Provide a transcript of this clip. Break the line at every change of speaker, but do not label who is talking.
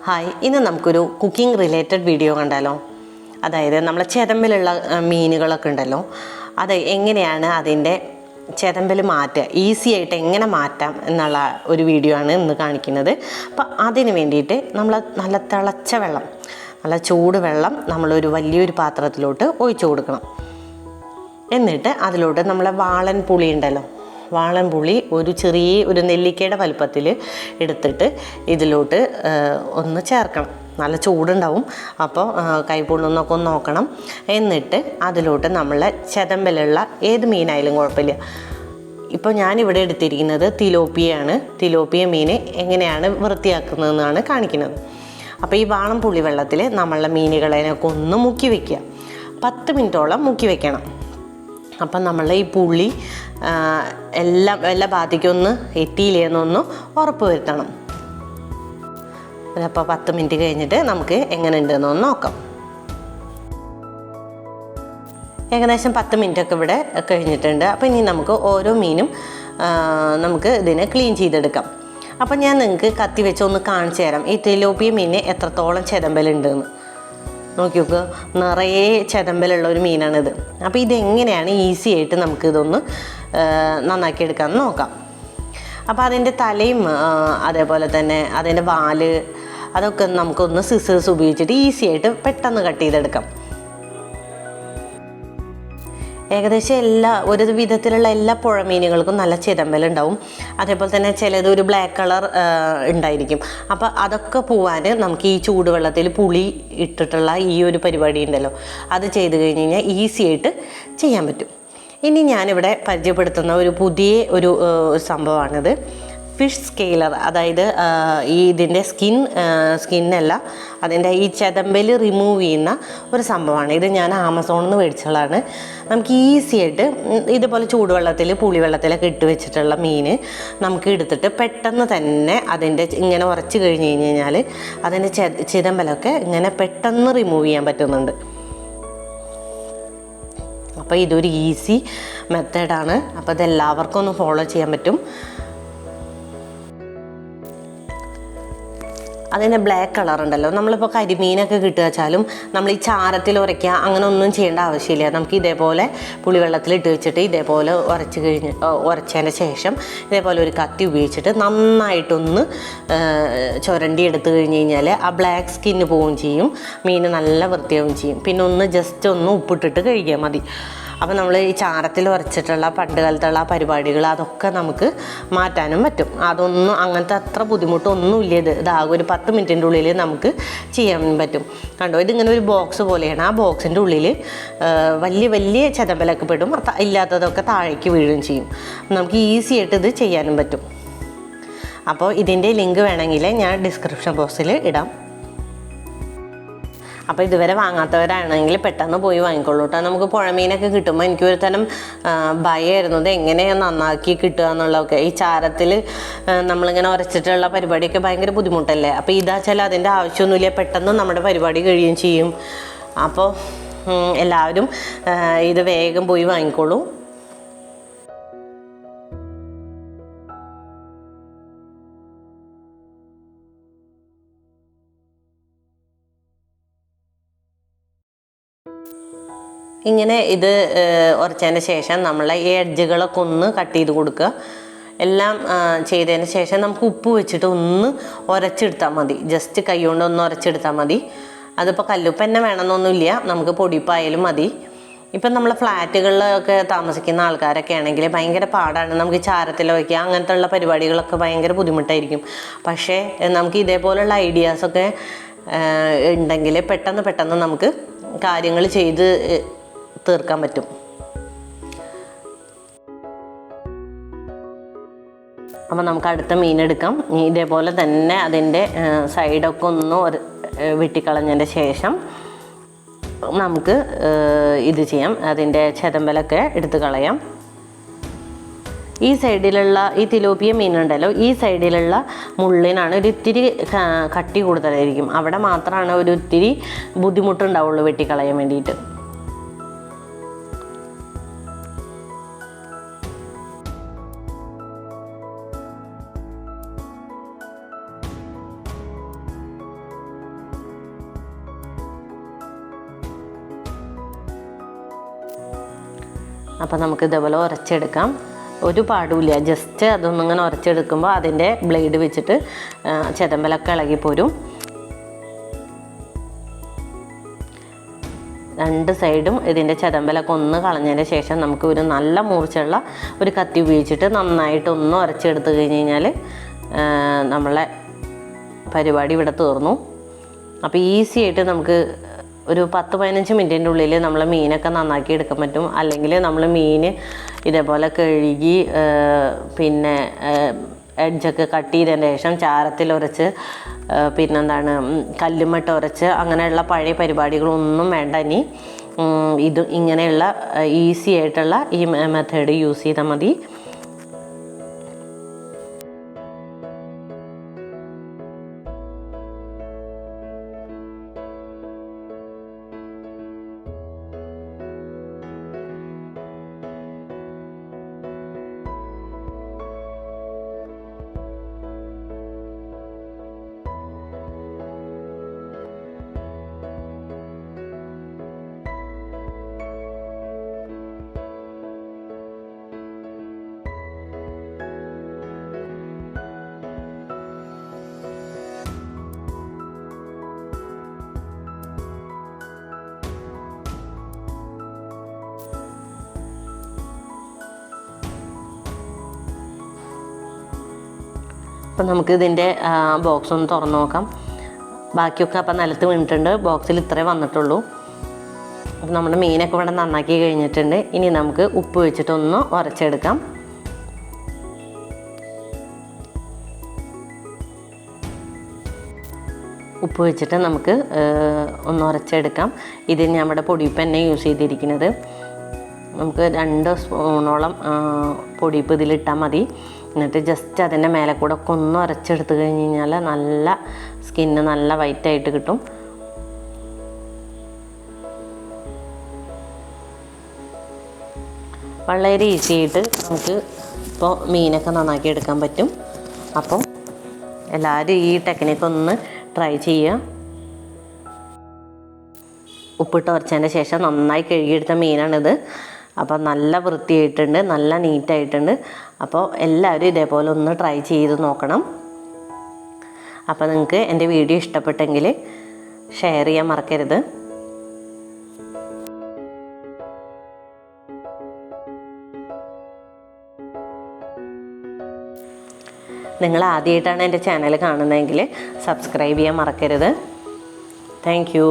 Hi, ഇന്ന് നമുക്കൊരു cooking related video കണ്ടാലോ. അതായത് നമ്മളെ ചെതമ്പലുള്ള മീനുകളൊക്കെ ഉണ്ടല്ലോ, അത് എങ്ങനെയാണ് അതിൻ്റെ ചെതമ്പൽ മാറ്റുക, ഈസി ആയിട്ട് എങ്ങനെ മാറ്റാം എന്നുള്ള ഒരു വീഡിയോ ആണ് ഇന്ന് കാണിക്കുന്നത്. അപ്പോൾ അതിന് വേണ്ടിയിട്ട് നമ്മൾ നല്ല തിളച്ച വെള്ളം, നല്ല ചൂട് വെള്ളം നമ്മളൊരു വലിയൊരു പാത്രത്തിലോട്ട് ഒഴിച്ചു കൊടുക്കണം. എന്നിട്ട് അതിലോട്ട് നമ്മളെ വാളൻ പുളി ഉണ്ടല്ലോ, വാളൻ പുളി ഒരു നെല്ലിക്കയുടെ വലുപ്പത്തിൽ എടുത്തിട്ട് ഇതിലോട്ട് ഒന്ന് ചേർക്കണം. നല്ല ചൂടുണ്ടാവും, അപ്പോൾ കൈ പൊള്ളുന്നൊക്കെ ഒന്ന് നോക്കണം. എന്നിട്ട് അതിലോട്ട് നമ്മളെ ചെതമ്പലുള്ള ഏത് മീനായാലും കുഴപ്പമില്ല. ഇപ്പോൾ ഞാനിവിടെ എടുത്തിരിക്കുന്നത് തിലോപ്പിയാണ്. തിലോപ്പിയ മീൻ എങ്ങനെയാണ് വൃത്തിയാക്കുന്നതെന്നാണ് കാണിക്കുന്നത്. അപ്പോൾ ഈ വാളം പുളി വെള്ളത്തിൽ നമ്മളുടെ മീനുകളെയൊക്കെ ഒന്ന് മുക്കി വയ്ക്കുക. 10 മിനിറ്റോളം മുക്കി വയ്ക്കണം. അപ്പം നമ്മളുടെ ഈ പുളി എല്ലാ ഭാഗത്തേക്കൊന്ന് എത്തിയില്ലേന്നൊന്ന് ഉറപ്പ് വരുത്തണം. അപ്പോൾ 10 മിനിറ്റ് കഴിഞ്ഞിട്ട് നമുക്ക് എങ്ങനെ ഉണ്ടെന്നൊന്ന് നോക്കാം. ഏകദേശം 10 മിനിറ്റൊക്കെ ഇവിടെ കഴിഞ്ഞിട്ടുണ്ട്. അപ്പോൾ ഇനി നമുക്ക് ഓരോ മീനും നമുക്ക് ഇതിനെ ക്ലീൻ ചെയ്തെടുക്കാം. അപ്പം ഞാൻ നിങ്ങൾക്ക് കത്തി വെച്ച് ഒന്ന് കാണിച്ചു തരാം ഈ തിലോപ്പിയ മീനിന് എത്രത്തോളം ചെതമ്പലുണ്ടെന്ന്. നോക്കി നോക്കുക, നിറയെ ചെതമ്പലുള്ള ഒരു മീനാണിത്. അപ്പോൾ ഇതെങ്ങനെയാണ് ഈസി ആയിട്ട് നമുക്കിതൊന്ന് നന്നാക്കി എടുക്കാമെന്ന് നോക്കാം. അപ്പോൾ അതിൻ്റെ തലയും അതേപോലെ തന്നെ അതിൻ്റെ വാല് അതൊക്കെ നമുക്കൊന്ന് സിസേഴ്സ് ഉപയോഗിച്ചിട്ട് ഈസി ആയിട്ട് പെട്ടെന്ന് കട്ട് ചെയ്തെടുക്കാം. ഏകദേശം ഒരു വിധത്തിലുള്ള എല്ലാ പുഴ മീനുകൾക്കും നല്ല ചെതമ്പലുണ്ടാവും. അതേപോലെ തന്നെ ചിലത് ഒരു ബ്ലാക്ക് കളർ ഉണ്ടായിരിക്കും. അപ്പോൾ അതൊക്കെ പോവാൻ നമുക്ക് ഈ ചൂടുവെള്ളത്തിൽ പുളി ഇട്ടിട്ടുള്ള ഈ ഒരു പരിപാടി ഉണ്ടല്ലോ, അത് ചെയ്ത് കഴിഞ്ഞ് കഴിഞ്ഞാൽ ഈസി ആയിട്ട് ചെയ്യാൻ പറ്റും. ഇനി ഞാനിവിടെ പരിചയപ്പെടുത്തുന്ന ഒരു പുതിയ ഒരു സംഭവമാണിത്, ഫിഷ് സ്കെയിലർ. അതായത് ഇതിൻ്റെ സ്കിന്നല്ല, അതിൻ്റെ ഈ ചെതമ്പൽ റിമൂവ് ചെയ്യുന്ന ഒരു സംഭവമാണ്. ഇത് ഞാൻ ആമസോണിൽ നിന്ന് മേടിച്ചതാണ്. നമുക്ക് ഈസി ആയിട്ട് ഇതുപോലെ ചൂടുവെള്ളത്തിൽ പുളിവെള്ളത്തിലൊക്കെ ഇട്ട് വെച്ചിട്ടുള്ള മീൻ നമുക്ക് എടുത്തിട്ട് പെട്ടെന്ന് തന്നെ അതിൻ്റെ ഇങ്ങനെ ഉറച്ച് കഴിഞ്ഞ് കഴിഞ്ഞാൽ അതിൻ്റെ ചെതമ്പലൊക്കെ ഇങ്ങനെ പെട്ടെന്ന് റിമൂവ് ചെയ്യാൻ പറ്റുന്നുണ്ട്. അപ്പോൾ ഇതൊരു ഈസി മെത്തേഡാണ്. അപ്പോൾ ഇതെല്ലാവർക്കും ഒന്ന് ഫോളോ ചെയ്യാൻ പറ്റും. അതിൻ്റെ ബ്ലാക്ക് കളർ ഉണ്ടല്ലോ, നമ്മളിപ്പോൾ കരിമീനൊക്കെ കിട്ടുക വെച്ചാലും നമ്മൾ ഈ ചാരത്തിൽ ഉരയ്ക്കുക അങ്ങനെ ഒന്നും ചെയ്യേണ്ട ആവശ്യമില്ല. നമുക്ക് ഇതേപോലെ പുളിവെള്ളത്തിലിട്ട് വെച്ചിട്ട് ഇതേപോലെ ഉരച്ചതിന് ശേഷം ഇതേപോലെ ഒരു കത്തി ഉപയോഗിച്ചിട്ട് നന്നായിട്ടൊന്ന് ചുരണ്ടി എടുത്തു കഴിഞ്ഞ് കഴിഞ്ഞാൽ ആ ബ്ലാക്ക് സ്കിന്ന് പോവുകയും ചെയ്യും, മീൻ നല്ല വൃത്തിയാവുകയും ചെയ്യും. പിന്നെ ഒന്ന് ജസ്റ്റ് ഒന്ന് ഉപ്പിട്ടിട്ട് കഴിക്കാൻ മതി. അപ്പോൾ നമ്മൾ ഈ ചാരത്തിൽ ഉരച്ചിട്ടുള്ള പണ്ട് കാലത്തുള്ള പരിപാടികൾ അതൊക്കെ നമുക്ക് മാറ്റാനും പറ്റും. അതൊന്നും അങ്ങനത്തെ അത്ര ബുദ്ധിമുട്ടൊന്നുമില്ല. ഇതാകെ ഒരു 10 മിനിറ്റിൻ്റെ ഉള്ളിൽ നമുക്ക് ചെയ്യാൻ പറ്റും. കണ്ടോ, ഇതിങ്ങനെ ഒരു ബോക്സ് പോലെയാണ്. ആ ബോക്സിൻ്റെ ഉള്ളിൽ വലിയ ചെതമ്പലൊക്കെ പെടും, ഇല്ലാത്തതൊക്കെ താഴേക്ക് വീഴുകയും ചെയ്യും. നമുക്ക് ഈസി ആയിട്ട് ഇത് ചെയ്യാനും പറ്റും. അപ്പോൾ ഇതിൻ്റെ ലിങ്ക് വേണമെങ്കിൽ ഞാൻ ഡിസ്ക്രിപ്ഷൻ ബോക്സിൽ ഇടാം. അപ്പോൾ ഇതുവരെ വാങ്ങാത്തവരാണെങ്കിൽ പെട്ടെന്ന് പോയി വാങ്ങിക്കൊള്ളൂ കേട്ടോ. നമുക്ക് പുഴമീനൊക്കെ കിട്ടുമ്പോൾ എനിക്കൊരു തരം ഭയമായിരുന്നു, ഇത് എങ്ങനെയാണ് നന്നാക്കി കിട്ടുക എന്നുള്ളതൊക്കെ. ഈ ചാരത്തിൽ നമ്മളിങ്ങനെ ഉരച്ചിട്ടുള്ള പരിപാടിയൊക്കെ ഭയങ്കര ബുദ്ധിമുട്ടല്ലേ. അപ്പോൾ ഇതാ വെച്ചാൽ അതിൻ്റെ ആവശ്യമൊന്നുമില്ല, പെട്ടെന്ന് നമ്മുടെ പരിപാടി കഴിയുകയും ചെയ്യും. അപ്പോൾ എല്ലാവരും ഇത് വേഗം പോയി വാങ്ങിക്കോളൂ. ഇങ്ങനെ ഇത് ഉരച്ചതിന് ശേഷം നമ്മളെ ഈ എഡ്ജുകളൊക്കെ ഒന്ന് കട്ട് ചെയ്ത് കൊടുക്കുക. എല്ലാം ചെയ്തതിന് ശേഷം നമുക്ക് ഉപ്പ് വെച്ചിട്ട് ഒന്ന് ഉരച്ചെടുത്താൽ മതി. ജസ്റ്റ് കൈ കൊണ്ട് ഒന്ന് ഉരച്ചെടുത്താൽ മതി. അതിപ്പോൾ കല്ലുപ്പ് തന്നെ വേണമെന്നൊന്നുമില്ല, നമുക്ക് പൊടിപ്പായാലും മതി. ഇപ്പം നമ്മൾ ഫ്ലാറ്റുകളിലൊക്കെ താമസിക്കുന്ന ആൾക്കാരൊക്കെ ആണെങ്കിൽ ഭയങ്കര പാടാണ്. നമുക്ക് ചാരത്തിൽ വയ്ക്കുക അങ്ങനത്തെ ഉള്ള പരിപാടികളൊക്കെ ഭയങ്കര ബുദ്ധിമുട്ടായിരിക്കും. പക്ഷേ നമുക്ക് ഇതേപോലുള്ള ഐഡിയാസൊക്കെ ഉണ്ടെങ്കിൽ പെട്ടെന്ന് നമുക്ക് കാര്യങ്ങൾ ചെയ്ത് തീർക്കാൻ പറ്റും. അപ്പോൾ നമുക്ക് അടുത്ത മീനെടുക്കാം. ഇതേപോലെ തന്നെ അതിൻ്റെ സൈഡൊക്കെ ഒന്ന് വെട്ടിക്കളഞ്ഞതിൻ്റെ ശേഷം നമുക്ക് ഇത് ചെയ്യാം, അതിൻ്റെ ചെതമ്പലൊക്കെ എടുത്ത് കളയാം. ഈ സൈഡിലുള്ള ഈ തിലോപ്പിയ മീനുണ്ടല്ലോ, ഈ സൈഡിലുള്ള മുള്ളിനാണ് ഒരു ഇത്തിരി കട്ടി കൂടുതലായിരിക്കും. അവിടെ മാത്രമാണ് ഒരു ഇത്തിരി ബുദ്ധിമുട്ടുണ്ടാവുള്ളൂ വെട്ടിക്കളയാൻ വേണ്ടിയിട്ട്. അപ്പോൾ നമുക്ക് ഇതേപോലെ ഉരച്ചെടുക്കാം. ഒരു പാടുമില്ല, ജസ്റ്റ് അതൊന്നിങ്ങനെ ഉരച്ചെടുക്കുമ്പോൾ അതിൻ്റെ ബ്ലേഡ് വെച്ചിട്ട് ചെതമ്പലൊക്കെ ഇളകിപ്പോരും. രണ്ട് സൈഡും ഇതിൻ്റെ ചെതമ്പലൊക്കെ ഒന്ന് കളഞ്ഞതിന് ശേഷം നമുക്ക് ഒരു നല്ല മൂർച്ചയുള്ള ഒരു കത്തി ഉപയോഗിച്ചിട്ട് നന്നായിട്ടൊന്ന് ഉരച്ചെടുത്ത് കഴിഞ്ഞ് കഴിഞ്ഞാൽ നമ്മളെ പരിപാടി ഇവിടെ തീർന്നു. അപ്പോൾ ഈസി ആയിട്ട് നമുക്ക് ഒരു 10-15 മിനിറ്റിൻ്റെ ഉള്ളിൽ നമ്മൾ മീനൊക്കെ നന്നാക്കി എടുക്കാൻ പറ്റും. അല്ലെങ്കിൽ നമ്മൾ മീൻ ഇതേപോലെ കഴുകി പിന്നെ എഡ്ജൊക്കെ കട്ട് ചെയ്തതിന് ശേഷം ചാരത്തിലുരച്ച് പിന്നെന്താണ് കല്ലുമ്മട്ട് ഉരച്ച് അങ്ങനെയുള്ള പഴയ പരിപാടികളൊന്നും വേണ്ട. ഇനി ഇത് ഇങ്ങനെയുള്ള ഈസി ആയിട്ടുള്ള ഈ മെത്തേഡ് യൂസ് ചെയ്താൽ മതി. അപ്പം നമുക്ക് ഇതിൻ്റെ ബോക്സ് ഒന്ന് തുറന്ന് നോക്കാം. ബാക്കിയൊക്കെ അപ്പം നിലത്ത് വീണിട്ടുണ്ട്. ബോക്സിൽ ഇത്രേ വന്നിട്ടുള്ളൂ. അപ്പം നമ്മുടെ മീനൊക്കെ ഇവിടെ നന്നാക്കി കഴിഞ്ഞിട്ടുണ്ട്. ഇനി നമുക്ക് ഉപ്പ് വെച്ചിട്ടൊന്ന് ഉരച്ചെടുക്കാം. ഉപ്പ് വെച്ചിട്ട് നമുക്ക് ഒന്ന് ഉരച്ചെടുക്കാം. ഇതിന് നമ്മുടെ പൊടിയുപ്പ് തന്നെ യൂസ് ചെയ്തിരിക്കുന്നത്. നമുക്ക് 2 സ്പൂണോളം പൊടിയുപ്പ് ഇതിലിട്ടാൽ മതി. എന്നിട്ട് ജസ്റ്റ് അതിൻ്റെ മേലെ കൂടെ ഒക്കെ ഒന്ന് ഉരച്ചെടുത്ത് കഴിഞ്ഞ് കഴിഞ്ഞാൽ നല്ല സ്കിന്ന് നല്ല വൈറ്റായിട്ട് കിട്ടും. വളരെ ഈസി ആയിട്ട് നമുക്ക് ഇപ്പോൾ മീനൊക്കെ നന്നാക്കി എടുക്കാൻ പറ്റും. അപ്പം എല്ലാവരും ഈ ടെക്നിക്ക് ഒന്ന് ട്രൈ ചെയ്യുക. ഉപ്പിട്ട് ഉരച്ചതിൻ്റെ ശേഷം നന്നായി കഴുകിയെടുത്ത മീനാണിത്. അപ്പോൾ നല്ല വൃത്തിയായിട്ടുണ്ട്, നല്ല നീറ്റായിട്ടുണ്ട്. അപ്പോൾ എല്ലാവരും ഇതേപോലെ ഒന്ന് ട്രൈ ചെയ്ത് നോക്കണം. അപ്പോൾ നിങ്ങൾക്ക് എൻ്റെ വീഡിയോ ഇഷ്ടപ്പെട്ടെങ്കിൽ ഷെയർ ചെയ്യാൻ മറക്കരുത്. നിങ്ങൾ ആദ്യമായിട്ടാണ് എൻ്റെ ചാനൽ കാണുന്നതെങ്കിൽ സബ്സ്ക്രൈബ് ചെയ്യാൻ മറക്കരുത്. Thank you.